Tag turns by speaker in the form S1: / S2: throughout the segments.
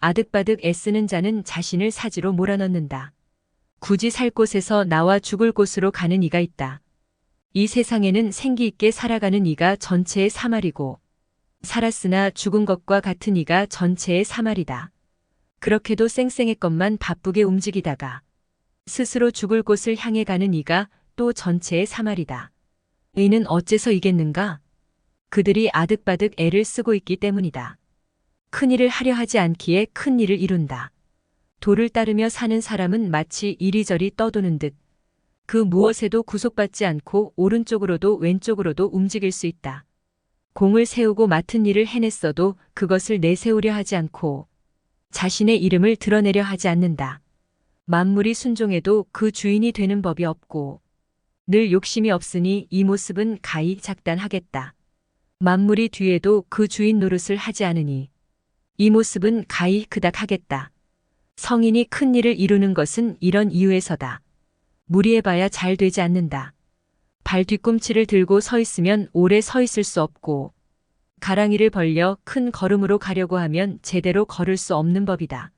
S1: 아득바득 애쓰는 자는 자신을 사지로 몰아넣는다. 굳이 살 곳에서 나와 죽을 곳으로 가는 이가 있다. 이 세상에는 생기 있게 살아가는 이가 전체의 사말이고 살았으나 죽은 것과 같은 이가 전체의 사말이다. 그렇게도 쌩쌩했건만 바쁘게 움직이다가 스스로 죽을 곳을 향해 가는 이가 또 전체의 사말이다. 이는 어째서 이겠는가? 그들이 아득바득 애를 쓰고 있기 때문이다. 큰 일을 하려 하지 않기에 큰 일을 이룬다. 도를 따르며 사는 사람은 마치 이리저리 떠도는 듯 그 무엇에도 구속받지 않고 오른쪽으로도 왼쪽으로도 움직일 수 있다. 공을 세우고 맡은 일을 해냈어도 그것을 내세우려 하지 않고 자신의 이름을 드러내려 하지 않는다. 만물이 순종해도 그 주인이 되는 법이 없고 늘 욕심이 없으니 이 모습은 가히 작단하겠다. 만물이 뒤에도 그 주인 노릇을 하지 않으니 이 모습은 가히 그닥하겠다. 성인이 큰 일을 이루는 것은 이런 이유에서다. 무리해봐야 잘 되지 않는다. 발 뒤꿈치를 들고 서 있으면 오래 서 있을 수 없고 가랑이를 벌려 큰 걸음으로 가려고 하면 제대로 걸을 수 없는 법이다.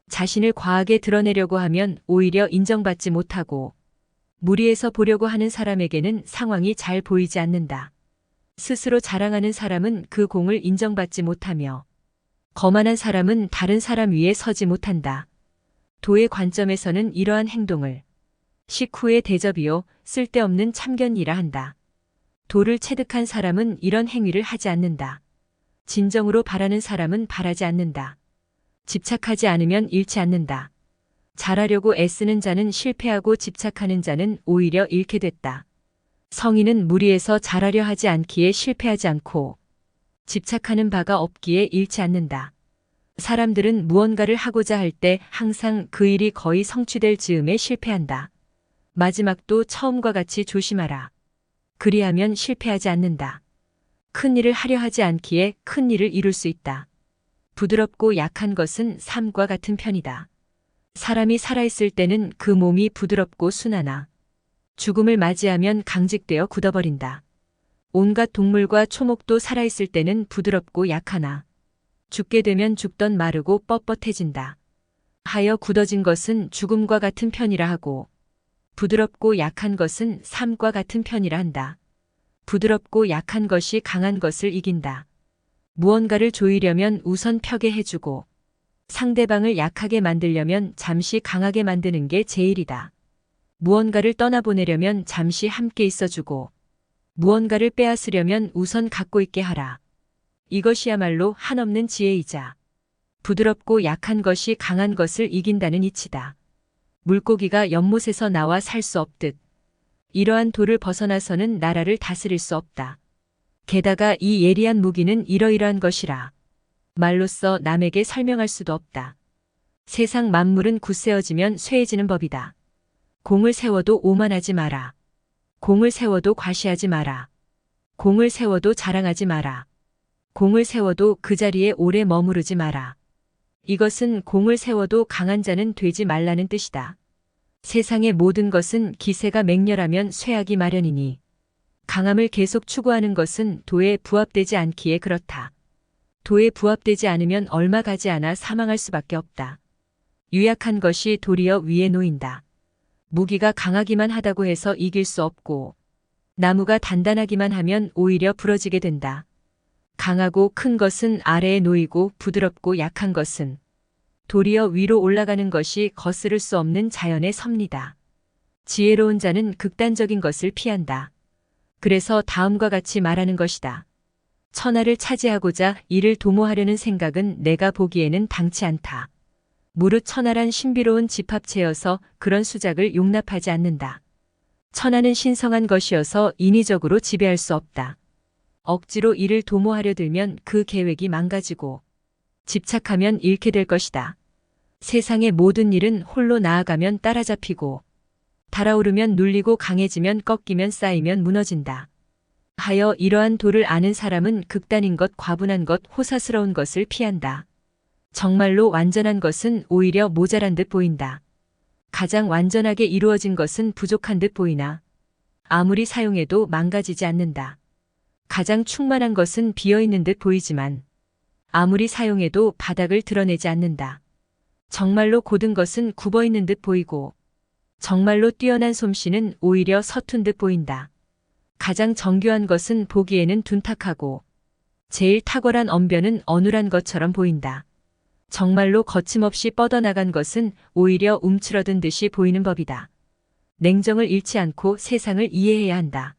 S1: 자신을 과하게 드러내려고 하면 오히려 인정받지 못하고 무리해서 보려고 하는 사람에게는 상황이 잘 보이지 않는다. 스스로 자랑하는 사람은 그 공을 인정받지 못하며 거만한 사람은 다른 사람 위에 서지 못한다. 도의 관점에서는 이러한 행동을 식후의 대접이요 쓸데없는 참견이라 한다. 도를 체득한 사람은 이런 행위를 하지 않는다. 진정으로 바라는 사람은 바라지 않는다. 집착하지 않으면 잃지 않는다. 잘하려고 애쓰는 자는 실패하고 집착하는 자는 오히려 잃게 됐다. 성인은 무리해서 잘하려 하지 않기에 실패하지 않고 집착하는 바가 없기에 잃지 않는다. 사람들은 무언가를 하고자 할 때 항상 그 일이 거의 성취될 즈음에 실패한다. 마지막도 처음과 같이 조심하라. 그리하면 실패하지 않는다. 큰 일을 하려 하지 않기에 큰 일을 이룰 수 있다. 부드럽고 약한 것은 삶과 같은 편이다. 사람이 살아있을 때는 그 몸이 부드럽고 순하나 죽음을 맞이하면 강직되어 굳어버린다. 온갖 동물과 초목도 살아있을 때는 부드럽고 약하나 죽게 되면 죽던 마르고 뻣뻣해진다. 하여 굳어진 것은 죽음과 같은 편이라 하고 부드럽고 약한 것은 삶과 같은 편이라 한다. 부드럽고 약한 것이 강한 것을 이긴다. 무언가를 조이려면 우선 펴게 해주고 상대방을 약하게 만들려면 잠시 강하게 만드는 게 제일이다. 무언가를 떠나보내려면 잠시 함께 있어주고 무언가를 빼앗으려면 우선 갖고 있게 하라. 이것이야말로 한없는 지혜이자 부드럽고 약한 것이 강한 것을 이긴다는 이치다. 물고기가 연못에서 나와 살 수 없듯 이러한 도를 벗어나서는 나라를 다스릴 수 없다. 게다가 이 예리한 무기는 이러이러한 것이라 말로써 남에게 설명할 수도 없다. 세상 만물은 굳세어지면 쇠해지는 법이다. 공을 세워도 오만하지 마라. 공을 세워도 과시하지 마라. 공을 세워도 자랑하지 마라. 공을 세워도 그 자리에 오래 머무르지 마라. 이것은 공을 세워도 강한 자는 되지 말라는 뜻이다. 세상의 모든 것은 기세가 맹렬하면 쇠하기 마련이니 강함을 계속 추구하는 것은 도에 부합되지 않기에 그렇다. 도에 부합되지 않으면 얼마 가지 않아 사망할 수밖에 없다. 유약한 것이 도리어 위에 놓인다. 무기가 강하기만 하다고 해서 이길 수 없고 나무가 단단하기만 하면 오히려 부러지게 된다. 강하고 큰 것은 아래에 놓이고 부드럽고 약한 것은 도리어 위로 올라가는 것이 거스를 수 없는 자연의 섭리다. 지혜로운 자는 극단적인 것을 피한다. 그래서 다음과 같이 말하는 것이다. 천하를 차지하고자 이를 도모하려는 생각은 내가 보기에는 당치 않다. 무릇 천하란 신비로운 집합체여서 그런 수작을 용납하지 않는다. 천하는 신성한 것이어서 인위적으로 지배할 수 없다. 억지로 이를 도모하려 들면 그 계획이 망가지고 집착하면 잃게 될 것이다. 세상의 모든 일은 홀로 나아가면 따라잡히고 달아오르면 눌리고 강해지면 꺾이면 쌓이면 무너진다. 하여 이러한 도를 아는 사람은 극단인 것, 과분한 것, 호사스러운 것을 피한다. 정말로 완전한 것은 오히려 모자란 듯 보인다. 가장 완전하게 이루어진 것은 부족한 듯 보이나 아무리 사용해도 망가지지 않는다. 가장 충만한 것은 비어있는 듯 보이지만 아무리 사용해도 바닥을 드러내지 않는다. 정말로 고든 것은 굽어 있는 듯 보이고 정말로 뛰어난 솜씨는 오히려 서툰 듯 보인다. 가장 정교한 것은 보기에는 둔탁하고 제일 탁월한 언변은 어눌한 것처럼 보인다. 정말로 거침없이 뻗어나간 것은 오히려 움츠러든 듯이 보이는 법이다. 냉정을 잃지 않고 세상을 이해해야 한다.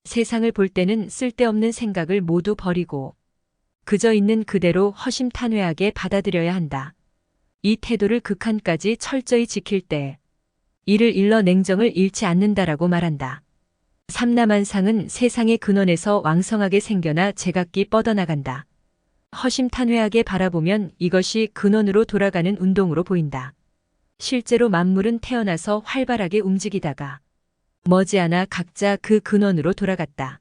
S1: 세상을 볼 때는 쓸데없는 생각을 모두 버리고 그저 있는 그대로 허심탄회하게 받아들여야 한다. 이 태도를 극한까지 철저히 지킬 때 이를 일러 냉정을 잃지 않는다라고 말한다. 삼라만상은 세상의 근원에서 왕성하게 생겨나 제각기 뻗어나간다. 허심탄회하게 바라보면 이것이 근원으로 돌아가는 운동으로 보인다. 실제로 만물은 태어나서 활발하게 움직이다가 머지않아 각자 그 근원으로 돌아갔다.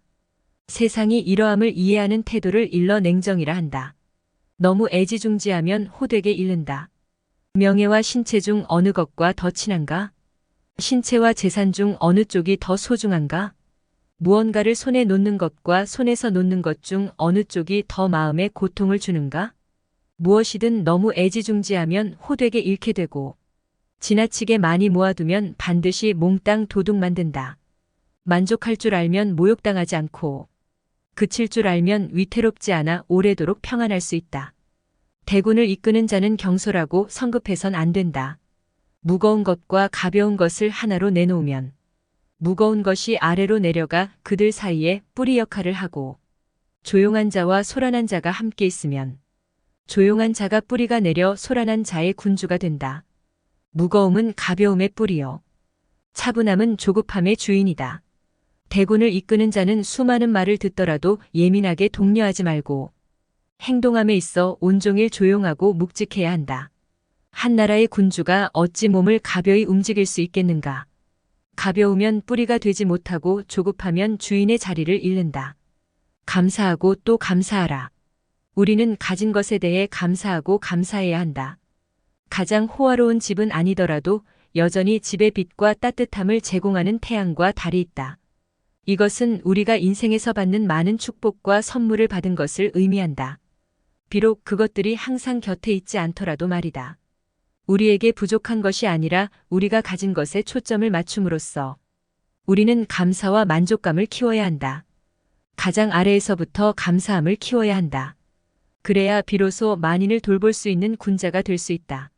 S1: 세상이 이러함을 이해하는 태도를 일러 냉정이라 한다. 너무 애지중지하면 호되게 잃는다. 명예와 신체 중 어느 것과 더 친한가? 신체와 재산 중 어느 쪽이 더 소중한가? 무언가를 손에 놓는 것과 손에서 놓는 것 중 어느 쪽이 더 마음에 고통을 주는가? 무엇이든 너무 애지중지하면 호되게 잃게 되고 지나치게 많이 모아두면 반드시 몽땅 도둑 만든다. 만족할 줄 알면 모욕당하지 않고 그칠 줄 알면 위태롭지 않아 오래도록 평안할 수 있다. 대군을 이끄는 자는 경솔하고 성급해선 안 된다. 무거운 것과 가벼운 것을 하나로 내놓으면 무거운 것이 아래로 내려가 그들 사이에 뿌리 역할을 하고 조용한 자와 소란한 자가 함께 있으면 조용한 자가 뿌리가 내려 소란한 자의 군주가 된다. 무거움은 가벼움의 뿌리요. 차분함은 조급함의 주인이다. 대군을 이끄는 자는 수많은 말을 듣더라도 예민하게 독려하지 말고 행동함에 있어 온종일 조용하고 묵직해야 한다. 한 나라의 군주가 어찌 몸을 가벼이 움직일 수 있겠는가? 가벼우면 뿌리가 되지 못하고 조급하면 주인의 자리를 잃는다. 감사하고 또 감사하라. 우리는 가진 것에 대해 감사하고 감사해야 한다. 가장 호화로운 집은 아니더라도 여전히 집의 빛과 따뜻함을 제공하는 태양과 달이 있다. 이것은 우리가 인생에서 받는 많은 축복과 선물을 받은 것을 의미한다. 비록 그것들이 항상 곁에 있지 않더라도 말이다. 우리에게 부족한 것이 아니라 우리가 가진 것에 초점을 맞춤으로써 우리는 감사와 만족감을 키워야 한다. 가장 아래에서부터 감사함을 키워야 한다. 그래야 비로소 만인을 돌볼 수 있는 군자가 될 수 있다.